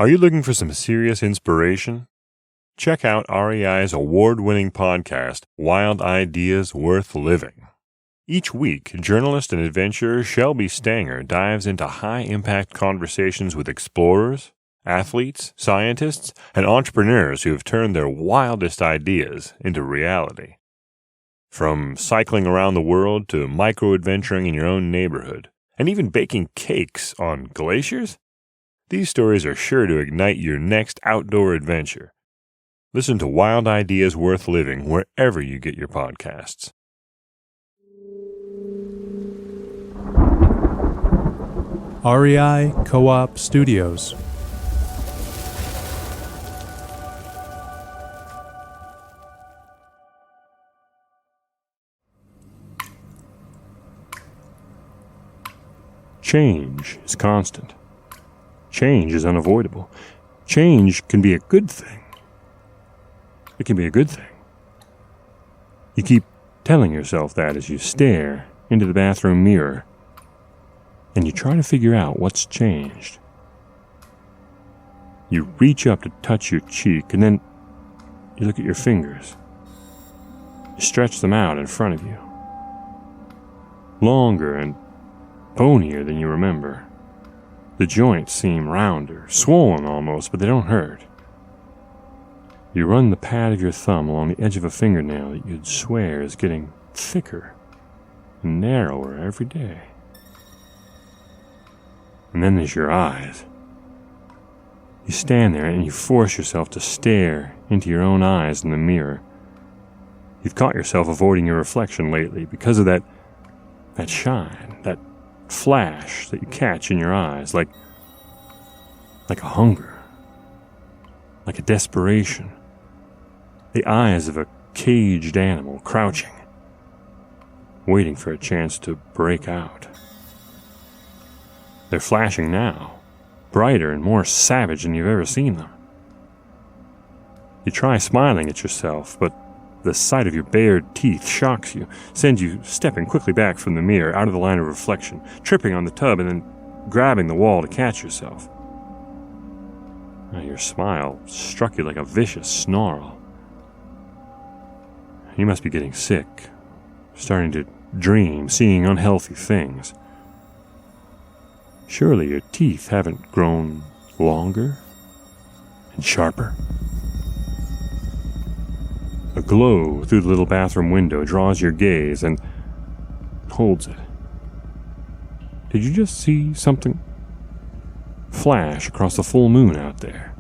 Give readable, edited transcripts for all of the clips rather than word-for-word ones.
Are you looking for some serious inspiration? Check out REI's award-winning podcast, Wild Ideas Worth Living. Each week, journalist and adventurer Shelby Stanger dives into high-impact conversations with explorers, athletes, scientists, and entrepreneurs who have turned their wildest ideas into reality. From cycling around the world to micro-adventuring in your own neighborhood, and even baking cakes on glaciers, these stories are sure to ignite your next outdoor adventure. Listen to Wild Ideas Worth Living wherever you get your podcasts. REI Co-op Studios. Change is constant. Change is unavoidable. Change can be a good thing. It can be a good thing. You keep telling yourself that as you stare into the bathroom mirror and you try to figure out what's changed. You reach up to touch your cheek and then you look at your fingers. You stretch them out in front of you. Longer and bonier than you remember. The joints seem rounder, swollen almost, but they don't hurt. You run the pad of your thumb along the edge of a fingernail that you'd swear is getting thicker and narrower every day. And then there's your eyes. You stand there and you force yourself to stare into your own eyes in the mirror. You've caught yourself avoiding your reflection lately because of that shine, that flash that you catch in your eyes, like a hunger, like a desperation. The eyes of a caged animal crouching, waiting for a chance to break out. They're flashing now, brighter and more savage than you've ever seen them. You try smiling at yourself, but the sight of your bared teeth shocks you, sends you stepping quickly back from the mirror, out of the line of reflection, tripping on the tub and then grabbing the wall to catch yourself. Now your smile struck you like a vicious snarl. You must be getting sick, starting to dream, seeing unhealthy things. Surely your teeth haven't grown longer and sharper? A glow through the little bathroom window draws your gaze and holds it. Did you just see something flash across the full moon out there?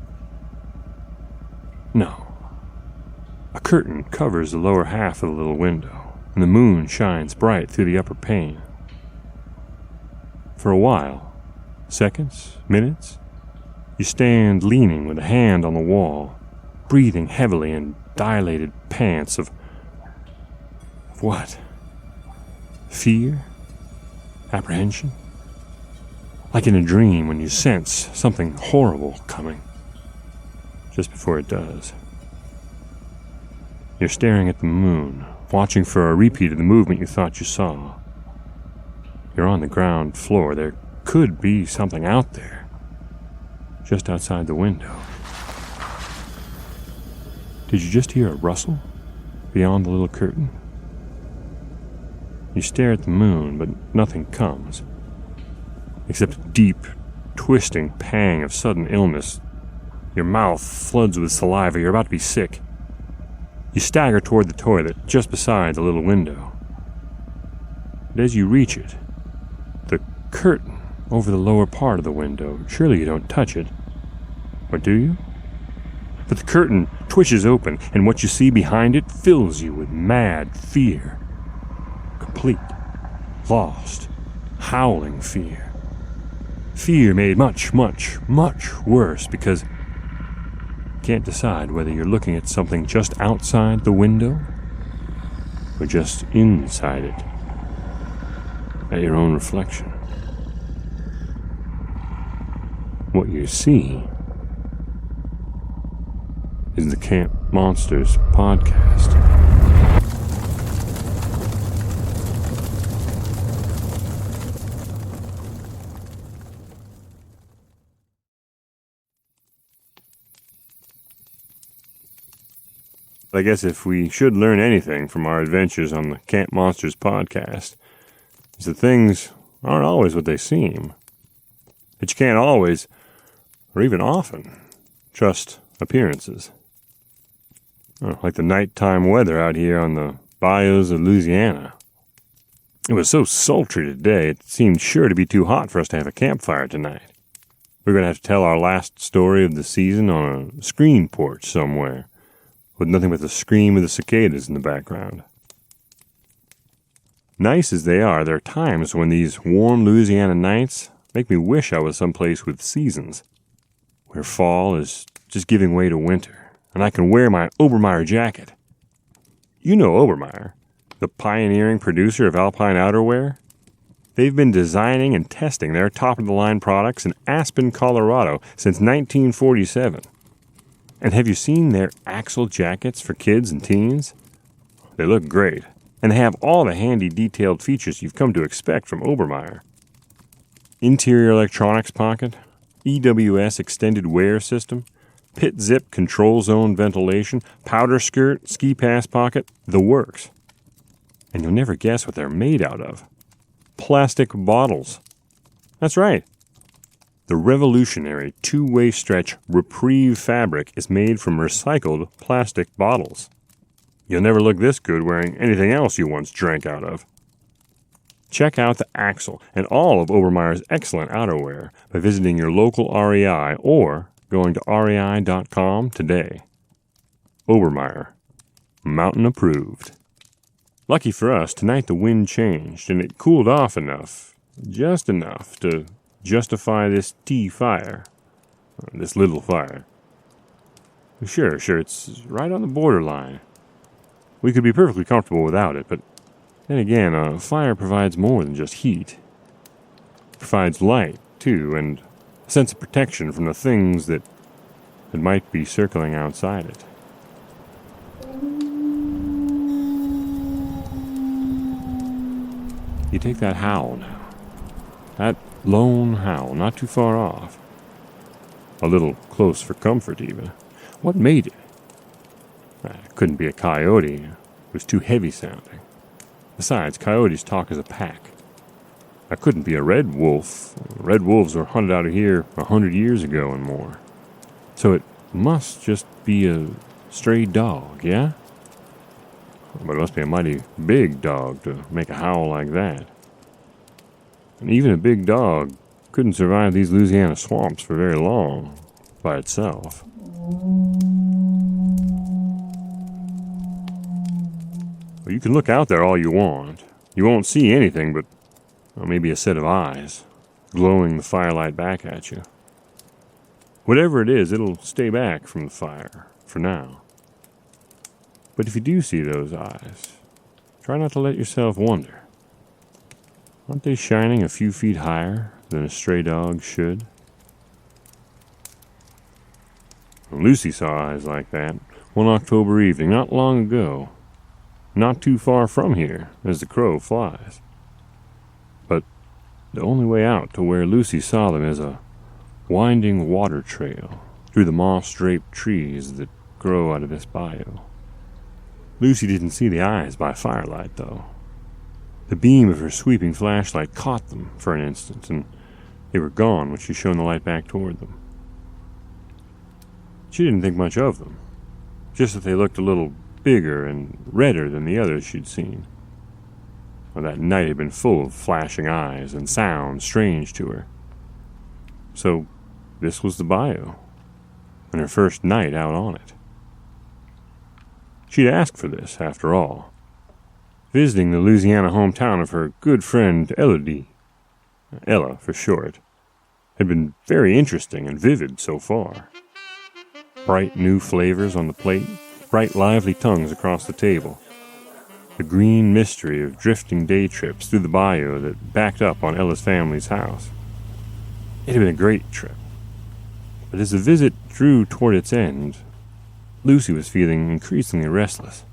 No. A curtain covers the lower half of the little window, and the moon shines bright through the upper pane. For a while, seconds, minutes, you stand leaning with a hand on the wall, breathing heavily in dilated pants of what? Fear? Apprehension? Like in a dream when you sense something horrible coming, just before it does. You're staring at the moon, watching for a repeat of the movement you thought you saw. You're on the ground floor. There could be something out there, just outside the window. Did you just hear a rustle beyond the little curtain? You stare at the moon, but nothing comes, except a deep, twisting pang of sudden illness. Your mouth floods with saliva. You're about to be sick. You stagger toward the toilet just beside the little window. But as you reach it, the curtain over the lower part of the window, surely you don't touch it, or do you? But the curtain twitches open, and what you see behind it fills you with mad fear. Complete, lost, howling fear. Fear made much, much, much worse because you can't decide whether you're looking at something just outside the window or just inside it, at your own reflection. What you see is the Camp Monsters podcast. I guess if we should learn anything from our adventures on the Camp Monsters podcast, it's that things aren't always what they seem. That you can't always, or even often, trust appearances. Like the nighttime weather out here on the bayous of Louisiana. It was so sultry today, it seemed sure to be too hot for us to have a campfire tonight. We're going to have to tell our last story of the season on a screen porch somewhere, with nothing but the scream of the cicadas in the background. Nice as they are, there are times when these warm Louisiana nights make me wish I was someplace with seasons, where fall is just giving way to winter, and I can wear my Obermeyer jacket. You know Obermeyer, the pioneering producer of alpine outerwear. They've been designing and testing their top-of-the-line products in Aspen, Colorado since 1947. And have you seen their axle jackets for kids and teens? They look great, and they have all the handy detailed features you've come to expect from Obermeyer. Interior electronics pocket, EWS extended wear system, pit zip control zone ventilation, powder skirt, ski pass pocket, the works. And you'll never guess what they're made out of. Plastic bottles. That's right. The revolutionary two-way stretch Reprieve fabric is made from recycled plastic bottles. You'll never look this good wearing anything else you once drank out of. Check out the Axle and all of Obermeyer's excellent outerwear by visiting your local REI or going to rei.com today. Obermeyer. Mountain approved. Lucky for us, tonight the wind changed and it cooled off enough, just enough to justify this tea fire. This little fire. Sure, it's right on the borderline. We could be perfectly comfortable without it, but then again, a fire provides more than just heat. It provides light, too, and a sense of protection from the things that might be circling outside it. You take that howl now. That lone howl, not too far off. A little close for comfort, even. What made it? It couldn't be a coyote. It was too heavy sounding. Besides, coyotes talk as a pack. That couldn't be a red wolf. Red wolves were hunted out of here 100 years ago and more. So it must just be a stray dog, yeah? But it must be a mighty big dog to make a howl like that. And even a big dog couldn't survive these Louisiana swamps for very long by itself. Well, you can look out there all you want. You won't see anything but maybe a set of eyes glowing the firelight back at you. Whatever it is, it'll stay back from the fire for now. But if you do see those eyes, try not to let yourself wonder. Aren't they shining a few feet higher than a stray dog should? Well, Lucie saw eyes like that one October evening not long ago, not too far from here as the crow flies. But the only way out to where Lucie saw them is a winding water trail through the moss-draped trees that grow out of this bayou. Lucie didn't see the eyes by firelight, though. The beam of her sweeping flashlight caught them for an instant, and they were gone when she shone the light back toward them. She didn't think much of them, just that they looked a little bigger and redder than the others she'd seen. Well, that night had been full of flashing eyes and sounds strange to her. So this was the bayou, and her first night out on it. She'd asked for this, after all. Visiting the Louisiana hometown of her good friend Elodie, Ella for short, had been very interesting and vivid so far. Bright new flavors on the plate, bright lively tongues across the table. The green mystery of drifting day trips through the bayou that backed up on Ella's family's house. It had been a great trip. But as the visit drew toward its end, Lucie was feeling increasingly restless.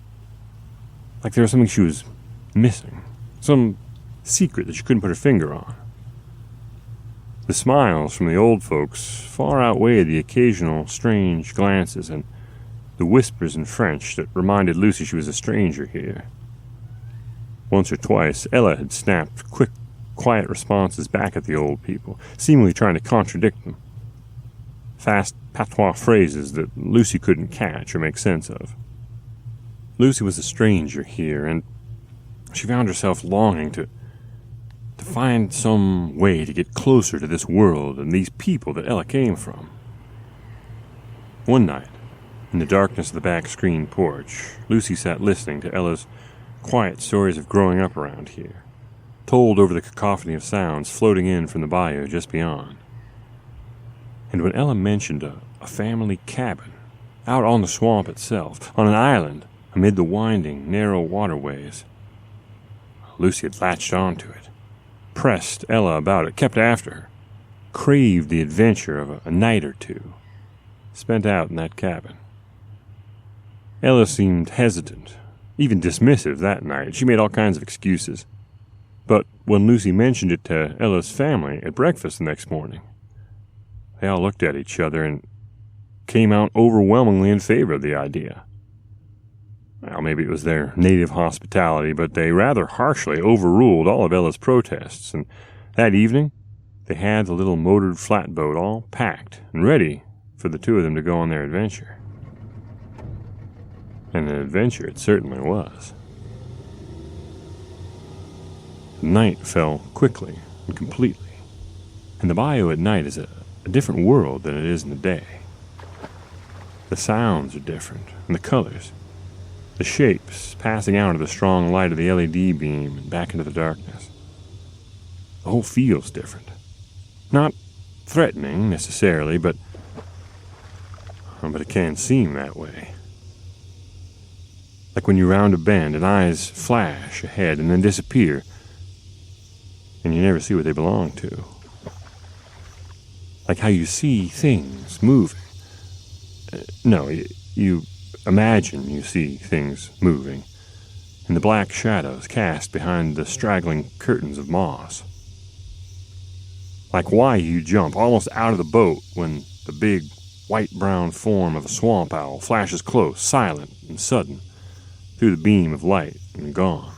Like there was something she was missing. Some secret that she couldn't put her finger on. The smiles from the old folks far outweighed the occasional strange glances, and the whispers in French that reminded Lucie she was a stranger here. Once or twice, Ella had snapped quick, quiet responses back at the old people, seemingly trying to contradict them. Fast patois phrases that Lucie couldn't catch or make sense of. Lucie was a stranger here, and she found herself longing to find some way to get closer to this world and these people that Ella came from. One night, in the darkness of the back screen porch, Lucie sat listening to Ella's quiet stories of growing up around here, told over the cacophony of sounds floating in from the bayou just beyond. And when Ella mentioned a family cabin out on the swamp itself, on an island amid the winding, narrow waterways, Lucie had latched onto it, pressed Ella about it, kept after her, craved the adventure of a night or two spent out in that cabin. Ella seemed hesitant, even dismissive that night. She made all kinds of excuses. But when Lucie mentioned it to Ella's family at breakfast the next morning, they all looked at each other and came out overwhelmingly in favor of the idea. Well, maybe it was their native hospitality, but they rather harshly overruled all of Ella's protests, and that evening they had the little motored flatboat all packed and ready for the two of them to go on their adventure. And an adventure it certainly was. The night fell quickly and completely, and the bayou at night is a different world than it is in the day. The sounds are different, and the colors, the shapes passing out of the strong light of the LED beam and back into the darkness. The whole feels different. Not threatening necessarily, but it can seem that way. Like when you round a bend and eyes flash ahead and then disappear, and you never see what they belong to. Like how you see things moving. You imagine you see things moving in the black shadows cast behind the straggling curtains of moss. Like why you jump almost out of the boat when the big white-brown form of a swamp owl flashes close, silent and sudden, through the beam of light and gone.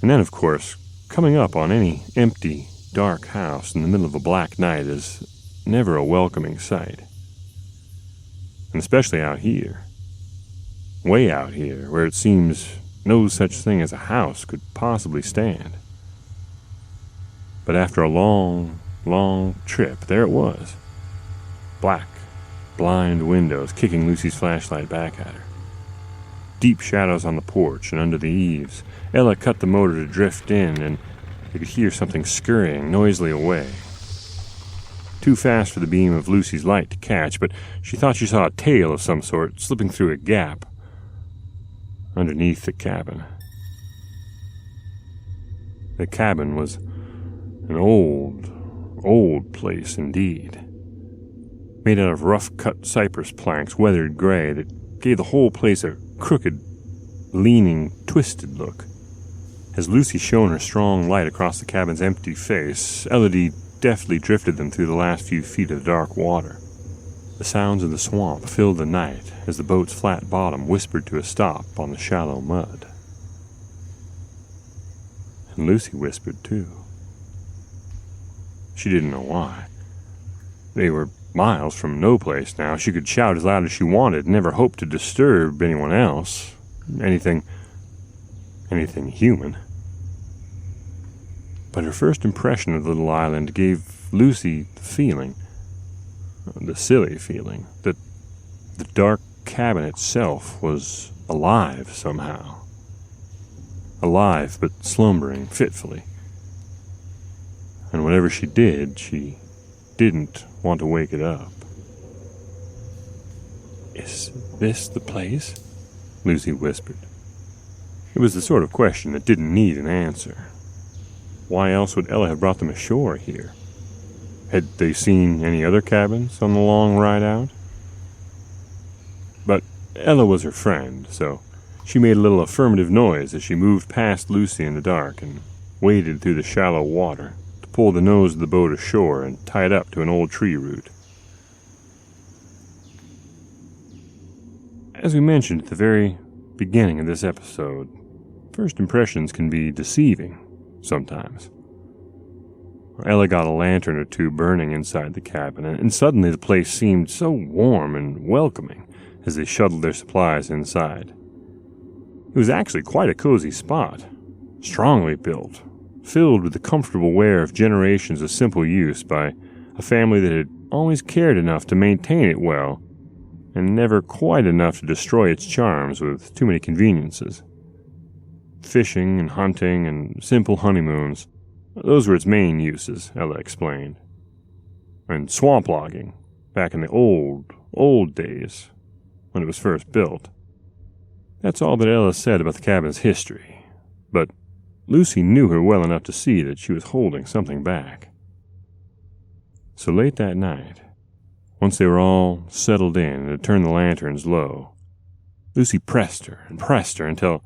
And then, of course, coming up on any empty, dark house in the middle of a black night is never a welcoming sight. And especially out here. Way out here, where it seems no such thing as a house could possibly stand. But after a long, long trip, there it was. Black, blind windows kicking Lucie's flashlight back at her. Deep shadows on the porch and under the eaves. Ella cut the motor to drift in, and they could hear something scurrying noisily away. Too fast for the beam of Lucie's light to catch, but she thought she saw a tail of some sort slipping through a gap underneath the cabin. The cabin was an old place indeed, made out of rough-cut cypress planks, weathered gray, that gave the whole place a crooked, leaning, twisted look. As Lucie shone her strong light across the cabin's empty face, Elodie deftly drifted them through the last few feet of the dark water. The sounds of the swamp filled the night as the boat's flat bottom whispered to a stop on the shallow mud. And Lucie whispered too. She didn't know why. They were miles from no place now. She could shout as loud as she wanted, never hoped to disturb anyone else. Anything human. But her first impression of the little island gave Lucie the silly feeling, that the dark cabin itself was alive somehow. Alive, but slumbering fitfully. And whatever she did, she didn't want to wake it up. "Is this the place?" Lucie whispered. It was the sort of question that didn't need an answer. Why else would Ella have brought them ashore here? Had they seen any other cabins on the long ride out? But Ella was her friend, so she made a little affirmative noise as she moved past Lucie in the dark and waded through the shallow water to pull the nose of the boat ashore and tie it up to an old tree root. As we mentioned at the very beginning of this episode, first impressions can be deceiving sometimes. Ella got a lantern or two burning inside the cabin, and suddenly the place seemed so warm and welcoming as they shuttled their supplies inside. It was actually quite a cozy spot, strongly built, filled with the comfortable wear of generations of simple use by a family that had always cared enough to maintain it well, and never quite enough to destroy its charms with too many conveniences. Fishing and hunting and simple honeymoons, those were its main uses, Ella explained. And swamp logging, back in the old days, when it was first built. That's all that Ella said about the cabin's history, but Lucie knew her well enough to see that she was holding something back. So late that night, once they were all settled in and had turned the lanterns low, Lucie pressed her until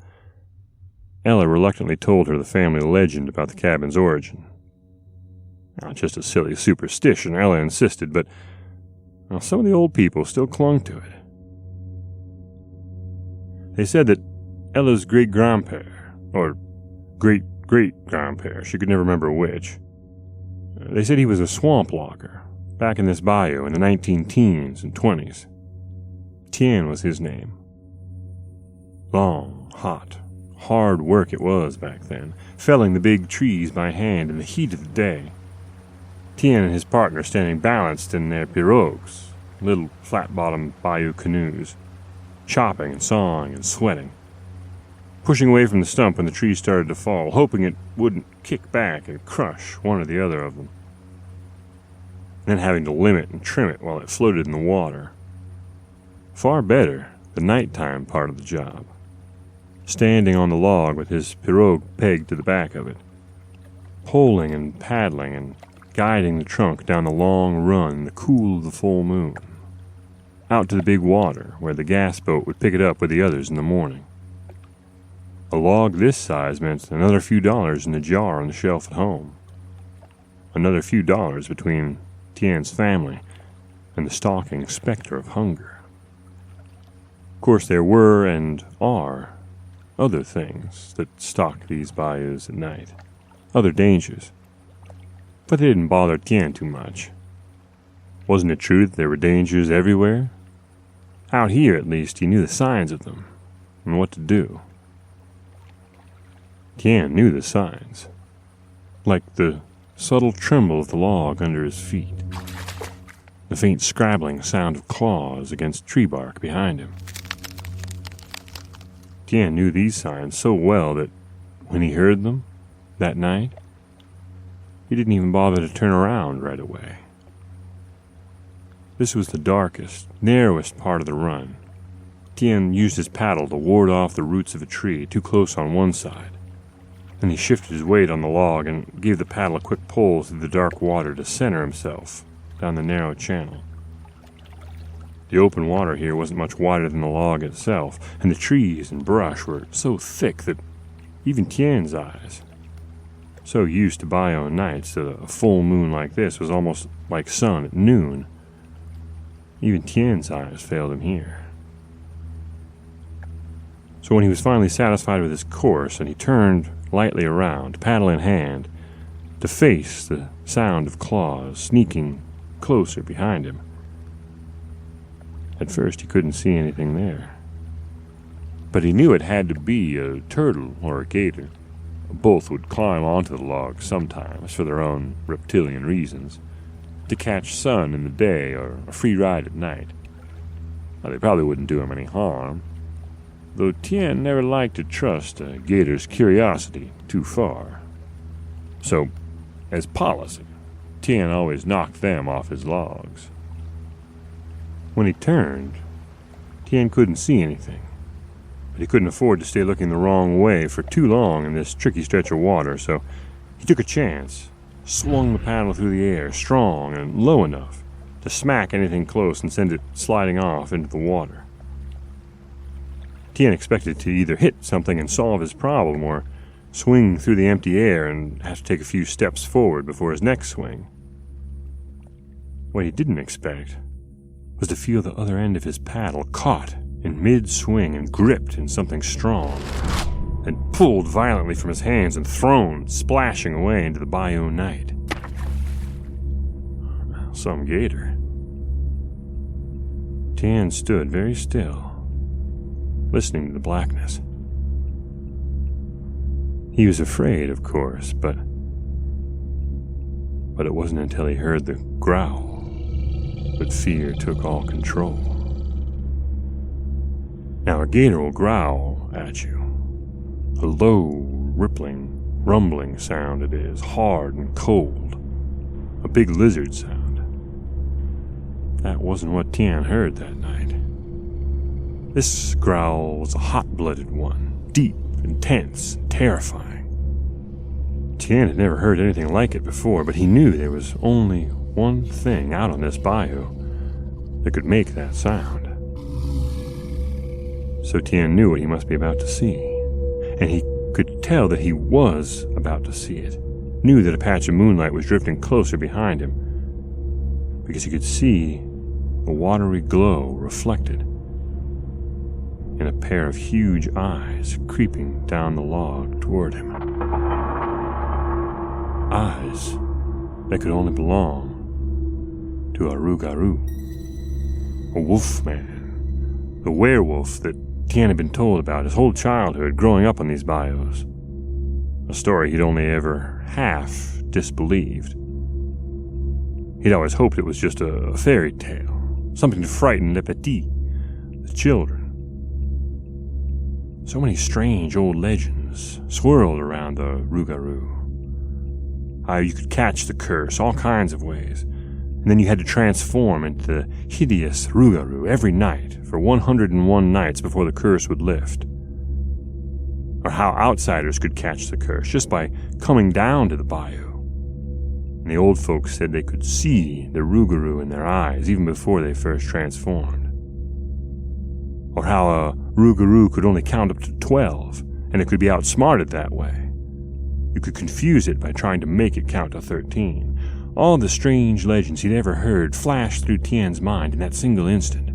Ella reluctantly told her the family legend about the cabin's origin. Not just a silly superstition, Ella insisted, but some of the old people still clung to it. They said that Ella's great-grandpère, or great-great-grandpère, she could never remember which, they said he was a swamp logger back in this bayou in the 19-teens and 20s. Tien was his name. Long, hard work it was back then, felling the big trees by hand in the heat of the day. Tien and his partner standing balanced in their pirogues, little flat-bottomed bayou canoes, chopping and sawing and sweating, pushing away from the stump when the tree started to fall, hoping it wouldn't kick back and crush one or the other of them, then having to limb it and trim it while it floated in the water. Far better the nighttime part of the job, standing on the log with his pirogue pegged to the back of it, poling and paddling and guiding the trunk down the long run in the cool of the full moon, out to the big water where the gas boat would pick it up with the others in the morning. A log this size meant another few dollars in the jar on the shelf at home, another few dollars between Tien's family and the stalking specter of hunger. Of course, there were and are other things that stalk these bayous at night, other dangers, but they didn't bother Tien too much. Wasn't it true that there were dangers everywhere? Out here, at least, he knew the signs of them and what to do. Tien knew the signs, like the subtle tremble of the log under his feet, the faint scrabbling sound of claws against tree bark behind him. Tien knew these signs so well that when he heard them that night, he didn't even bother to turn around right away. This was the darkest, narrowest part of the run. Tien used his paddle to ward off the roots of a tree too close on one side. Then he shifted his weight on the log and gave the paddle a quick pull through the dark water to center himself down the narrow channel. The open water here wasn't much wider than the log itself, and the trees and brush were so thick that even Tien's eyes, so used to bayou nights that a full moon like this was almost like sun at noon, even Tien's eyes failed him here. So when he was finally satisfied with his course and he turned lightly around, paddle in hand, to face the sound of claws sneaking closer behind him, at first he couldn't see anything there. But he knew it had to be a turtle or a gator. Both would climb onto the log sometimes for their own reptilian reasons, to catch sun in the day or a free ride at night. Now, they probably wouldn't do him any harm, though Tien never liked to trust a gator's curiosity too far. So, as policy, Tien always knocked them off his logs. When he turned, Tien couldn't see anything, but he couldn't afford to stay looking the wrong way for too long in this tricky stretch of water, so he took a chance, swung the paddle through the air strong and low enough to smack anything close and send it sliding off into the water. Tien expected to either hit something and solve his problem, or swing through the empty air and have to take a few steps forward before his next swing. What he didn't expect was to feel the other end of his paddle caught in mid-swing and gripped in something strong, then pulled violently from his hands and thrown, splashing away into the bayou night. Some gator. Tien stood very still, listening to the blackness. He was afraid, of course, but it wasn't until he heard the growl that fear took all control. Now, a gator will growl at you. A low, rippling, rumbling sound it is, hard and cold. A big lizard sound. That wasn't what Tien heard that night. This growl was a hot-blooded one, deep, intense, and terrifying. Tien had never heard anything like it before, but he knew there was only one thing out on this bayou that could make that sound. So Tien knew what he must be about to see, and he could tell that he was about to see it, knew that a patch of moonlight was drifting closer behind him, because he could see a watery glow reflected in a pair of huge eyes creeping down the log toward him. Eyes that could only belong to a Rugaru, a wolf man, the werewolf that Tien had been told about his whole childhood growing up on these bayous, a story he'd only ever half disbelieved. He'd always hoped it was just a fairy tale, something to frighten les petits, the children. So many strange old legends swirled around the Rougarou. How you could catch the curse all kinds of ways, and then you had to transform into the hideous Rugaru every night for 101 nights before the curse would lift. Or how outsiders could catch the curse just by coming down to the bayou. And the old folks said they could see the Rougarou in their eyes even before they first transformed. Or how a Rougarou could only count up to 12, and it could be outsmarted that way. You could confuse it by trying to make it count to 13. All the strange legends he'd ever heard flashed through Tien's mind in that single instant.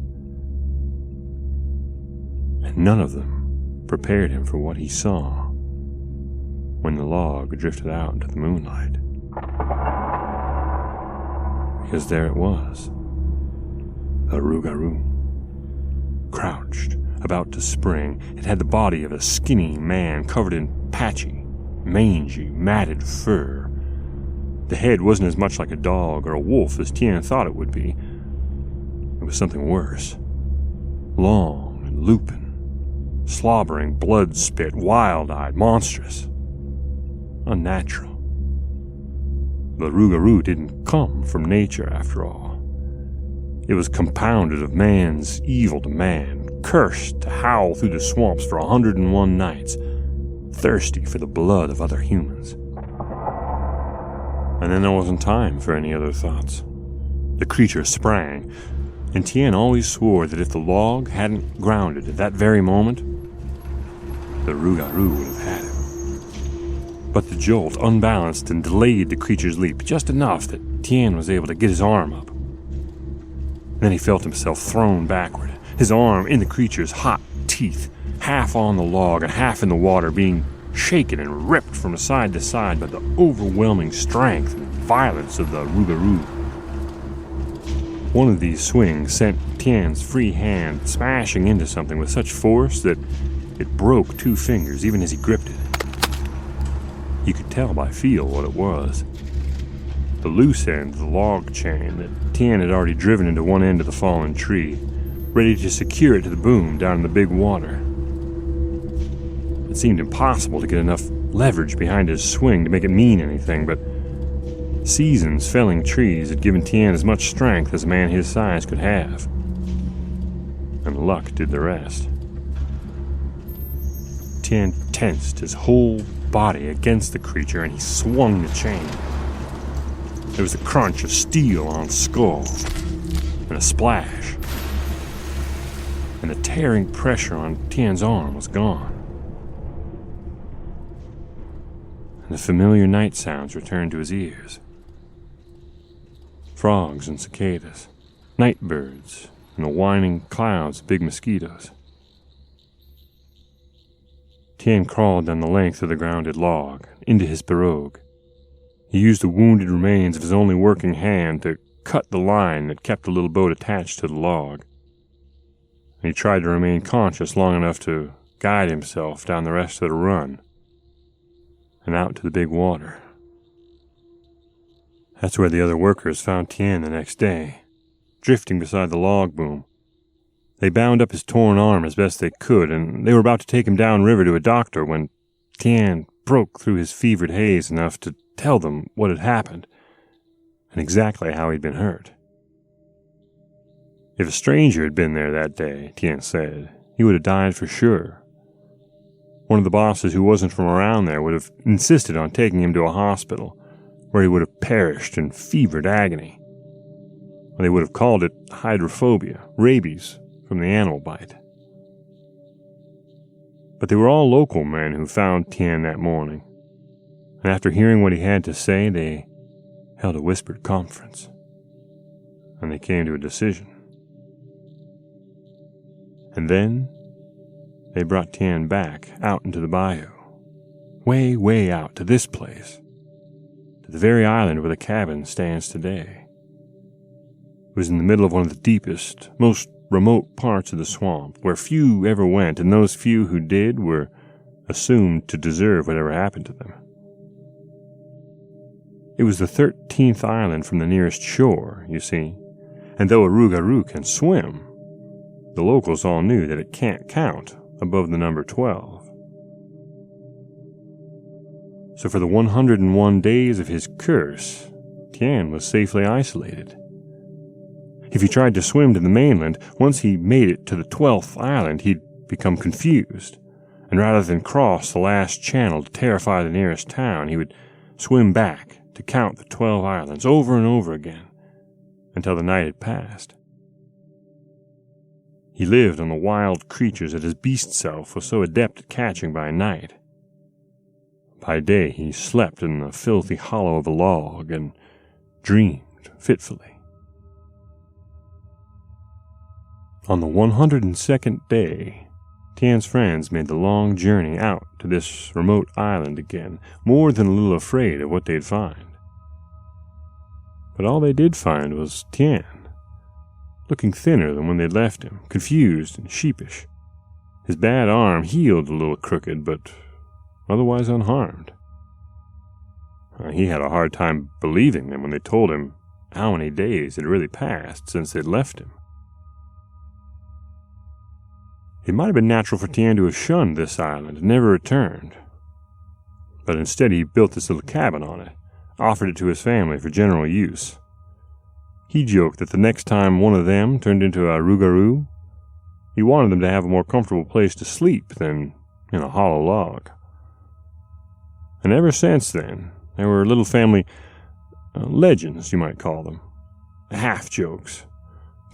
And none of them prepared him for what he saw when the log drifted out into the moonlight. Because there it was, a Rougarou, crouched, about to spring. It had the body of a skinny man covered in patchy, mangy, matted fur. The head wasn't as much like a dog or a wolf as Tien thought it would be. It was something worse. Long and lupin, slobbering, blood-spit, wild-eyed, monstrous. Unnatural. The Rougarou didn't come from nature, after all. It was compounded of man's evil to man, cursed to howl through the swamps for 101 nights, thirsty for the blood of other humans. And then there wasn't time for any other thoughts. The creature sprang, and Tien always swore that if the log hadn't grounded at that very moment, the Rougarou would have had him. But the jolt unbalanced and delayed the creature's leap just enough that Tien was able to get his arm up. Then he felt himself thrown backward, his arm in the creature's hot teeth, half on the log and half in the water, being shaken and ripped from side to side by the overwhelming strength and violence of the Rougarou. One of these swings sent Tien's free hand smashing into something with such force that it broke 2 fingers even as he gripped it. You could tell by feel what it was. The loose end of the log chain that Tien had already driven into one end of the fallen tree, ready to secure it to the boom down in the big water. It seemed impossible to get enough leverage behind his swing to make it mean anything, but seasons felling trees had given Tien as much strength as a man his size could have. And luck did the rest. Tien tensed his whole body against the creature and he swung the chain. There was a crunch of steel on skull, and a splash, and the tearing pressure on Tien's arm was gone. And the familiar night sounds returned to his ears. Frogs and cicadas, night birds, and the whining clouds of big mosquitoes. Tien crawled down the length of the grounded log, into his pirogue. He used the wounded remains of his only working hand to cut the line that kept the little boat attached to the log. And he tried to remain conscious long enough to guide himself down the rest of the run and out to the big water. That's where the other workers found Tien the next day, drifting beside the log boom. They bound up his torn arm as best they could, and they were about to take him downriver to a doctor when Tien broke through his fevered haze enough to tell them what had happened and exactly how he'd been hurt. If a stranger had been there that day, Tien said, he would have died for sure. One of the bosses who wasn't from around there would have insisted on taking him to a hospital, where he would have perished in fevered agony. They would have called it hydrophobia, rabies from the animal bite. But they were all local men who found Tien that morning, and after hearing what he had to say, they held a whispered conference, and they came to a decision. And then they brought Tien back out into the bayou, way, way out to this place, to the very island where the cabin stands today. It was in the middle of one of the deepest, most remote parts of the swamp, where few ever went, and those few who did were assumed to deserve whatever happened to them. It was the 13th island from the nearest shore, you see, and though a Rugaru can swim, the locals all knew that it can't count above the number 12. So for the 101 days of his curse, Tien was safely isolated. If he tried to swim to the mainland, once he made it to the 12th island, he'd become confused, and rather than cross the last channel to terrify the nearest town, he would swim back to count the 12 islands over and over again until the night had passed. He lived on the wild creatures that his beast self was so adept at catching by night. By day he slept in the filthy hollow of a log and dreamed fitfully. On the 102nd day, Tien's friends made the long journey out to this remote island again, more than a little afraid of what they'd find. But all they did find was Tien, looking thinner than when they'd left him, confused and sheepish. His bad arm healed a little crooked, but otherwise unharmed. He had a hard time believing them when they told him how many days had really passed since they'd left him. It might have been natural for Tien to have shunned this island and never returned, but instead he built this little cabin on it, offered it to his family for general use. He joked that the next time one of them turned into a Rougarou, he wanted them to have a more comfortable place to sleep than in a hollow log. And ever since then, there were little family legends, you might call them, half-jokes,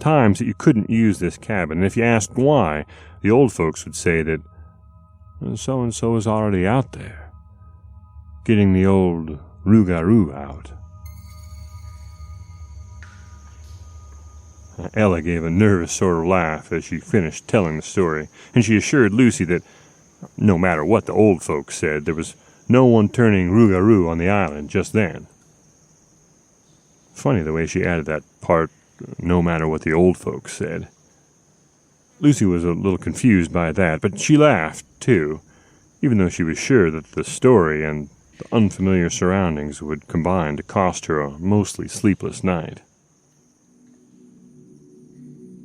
times that you couldn't use this cabin, and if you asked why, the old folks would say that so-and-so is already out there, getting the old Rugaru out. Ella gave a nervous sort of laugh as she finished telling the story, and she assured Lucie that no matter what the old folks said, there was no one turning Rugaru on the island just then. Funny the way she added that part, no matter what the old folks said. Lucie was a little confused by that, but she laughed, too, even though she was sure that the story and the unfamiliar surroundings would combine to cost her a mostly sleepless night.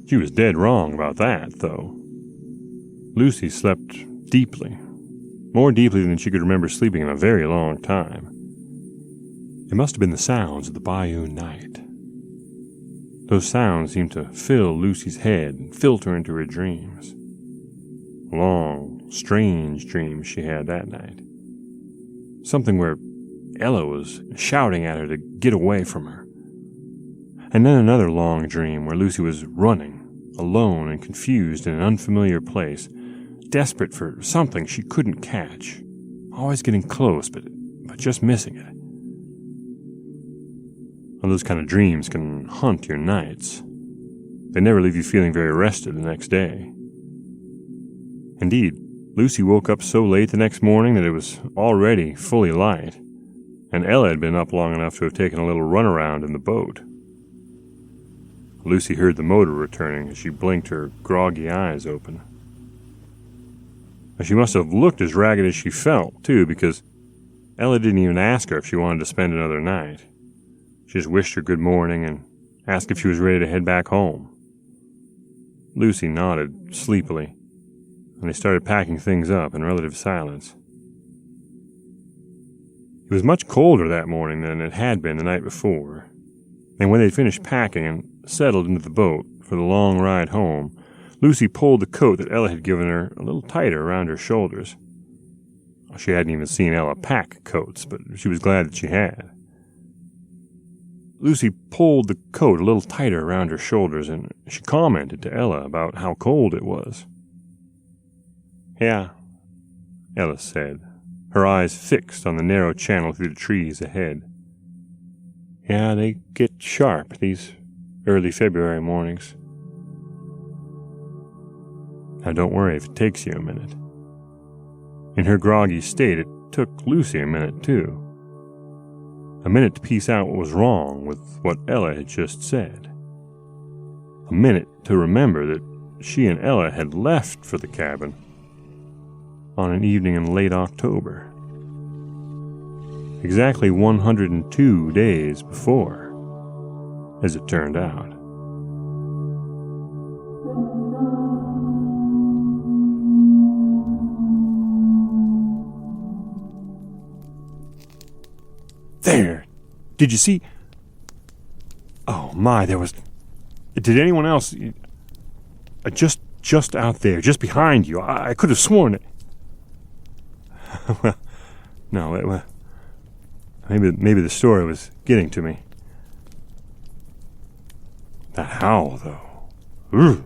She was dead wrong about that, though. Lucie slept deeply, more deeply than she could remember sleeping in a very long time. It must have been the sounds of the bayou night. Those sounds seemed to fill Lucie's head and filter into her dreams. Long, strange dreams she had that night. Something where Ella was shouting at her to get away from her. And then another long dream where Lucie was running, alone and confused in an unfamiliar place, desperate for something she couldn't catch, always getting close, but just missing it. Well, those kind of dreams can haunt your nights. they never leave you feeling very rested the next day. Indeed, Lucie woke up so late the next morning that it was already fully light, and Ella had been up long enough to have taken a little runaround in the boat. Lucie heard the motor returning as she blinked her groggy eyes open. She must have looked as ragged as she felt, too, because Ella didn't even ask her if she wanted to spend another night. She just wished her good morning and asked if she was ready to head back home. Lucie nodded sleepily, and they started packing things up in relative silence. It was much colder that morning than it had been the night before, and when they'd finished packing and settled into the boat for the long ride home, Lucie pulled the coat that Ella had given her a little tighter around her shoulders. She hadn't even seen Ella pack coats, but she was glad that she had. Lucie pulled the coat a little tighter around her shoulders, and she commented to Ella about how cold it was. "Yeah," Ella said, her eyes fixed on the narrow channel through the trees ahead. "Yeah, they get sharp these early February mornings." "Now don't worry if it takes you a minute." In her groggy state, it took Lucie a minute, too. A minute to piece out what was wrong with what Ella had just said. A minute to remember that she and Ella had left for the cabin on an evening in late October. Exactly 102 days before, as it turned out. "There! Did you see? Oh my, there was... Did anyone else... Just out there, just behind you. I could have sworn it." Well, no, maybe the story was getting to me. That howl, though. Ooh,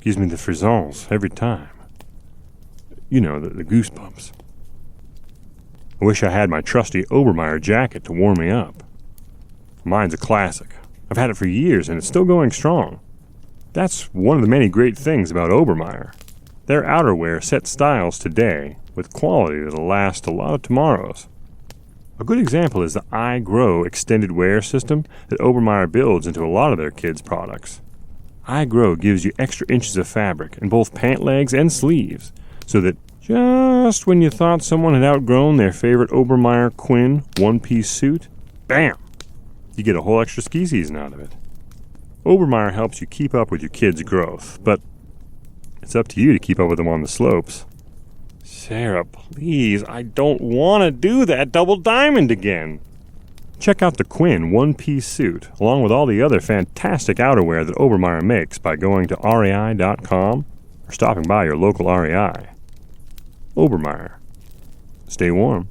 gives me the frissons every time. You know, the goosebumps. I wish I had my trusty Obermeyer jacket to warm me up. Mine's a classic. I've had it for years, and it's still going strong. That's one of the many great things about Obermeyer. Their outerwear sets styles today with quality that'll last a lot of tomorrows. A good example is the I Grow extended wear system that Obermeyer builds into a lot of their kids' products. I Grow gives you extra inches of fabric in both pant legs and sleeves, so that just when you thought someone had outgrown their favorite Obermeyer Quinn one-piece suit, bam! You get a whole extra ski season out of it. Obermeyer helps you keep up with your kids' growth, but it's up to you to keep up with them on the slopes. Sarah, please, I don't want to do that double diamond again. Check out the Quinn one-piece suit, along with all the other fantastic outerwear that Obermeyer makes by going to rei.com or stopping by your local REI. Obermeyer. Stay warm.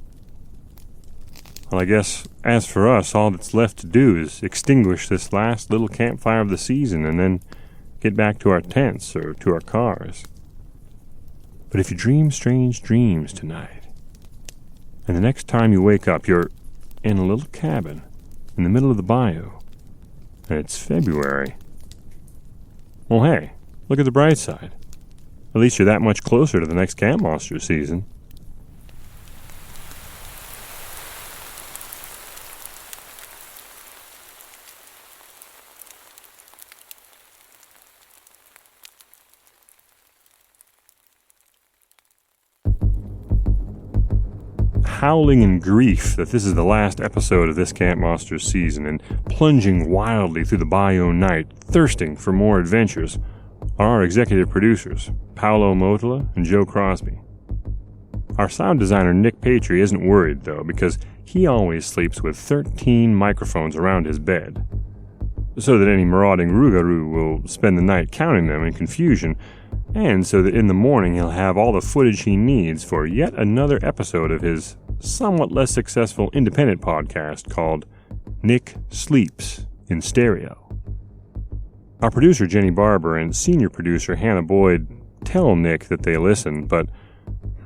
Well, I guess, as for us, all that's left to do is extinguish this last little campfire of the season and then get back to our tents or to our cars. But if you dream strange dreams tonight, and the next time you wake up, you're in a little cabin in the middle of the bayou, and it's February, well, hey, look at the bright side. At least you're that much closer to the next Camp Monster season. Howling in grief that this is the last episode of this Camp Monsters season, and plunging wildly through the bayou night, thirsting for more adventures, are our executive producers, Paolo Motola and Joe Crosby. Our sound designer Nick Patry isn't worried, though, because he always sleeps with 13 microphones around his bed, so that any marauding Rugaru will spend the night counting them in confusion, and so that in the morning he'll have all the footage he needs for yet another episode of his somewhat less successful independent podcast called Nick Sleeps in Stereo. Our producer Jenny Barber and senior producer Hannah Boyd tell Nick that they listen, but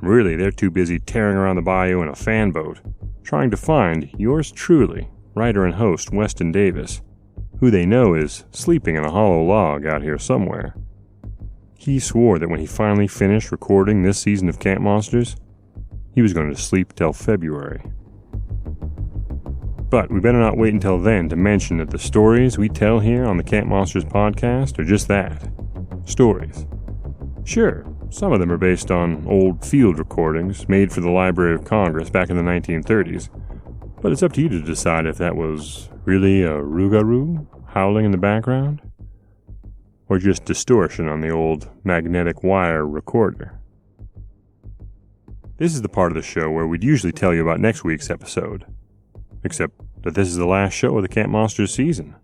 really they're too busy tearing around the bayou in a fan boat, trying to find yours truly, writer and host Weston Davis, who they know is sleeping in a hollow log out here somewhere. He swore that when he finally finished recording this season of Camp Monsters, he was going to sleep till February. But we better not wait until then to mention that the stories we tell here on the Camp Monsters podcast are just that, stories. Sure, some of them are based on old field recordings made for the Library of Congress back in the 1930s, but it's up to you to decide if that was really a Rougarou howling in the background, or just distortion on the old magnetic wire recorder. This is the part of the show where we'd usually tell you about next week's episode, except that this is the last show of the Camp Monsters season.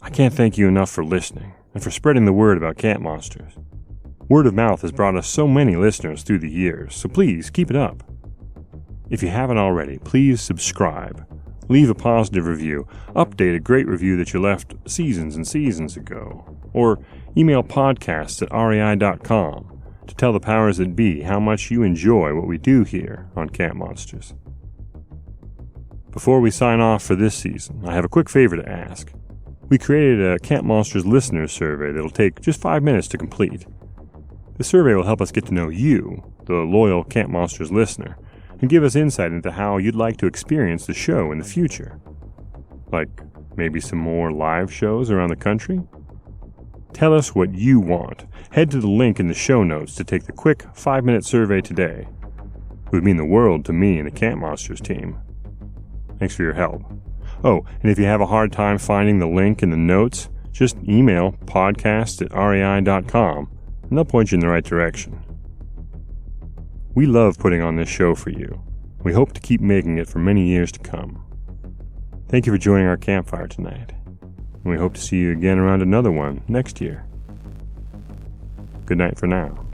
I can't thank you enough for listening and for spreading the word about Camp Monsters. Word of mouth has brought us so many listeners through the years, so please keep it up. If you haven't already, please subscribe, leave a positive review, update a great review that you left seasons and seasons ago, or email podcasts@rei.com to tell the powers that be how much you enjoy what we do here on Camp Monsters. Before we sign off for this season, I have a quick favor to ask. We created a Camp Monsters listeners survey that'll take just 5 minutes to complete. The survey will help us get to know you, the loyal Camp Monsters listener, and give us insight into how you'd like to experience the show in the future. Like maybe some more live shows around the country? Tell us what you want. Head to the link in the show notes to take the quick 5-minute survey today. It would mean the world to me and the Camp Monsters team. Thanks for your help. Oh, and if you have a hard time finding the link in the notes, just email podcasts@rei.com and they'll point you in the right direction. We love putting on this show for you. We hope to keep making it for many years to come. Thank you for joining our campfire tonight, and we hope to see you again around another one next year. Good night for now.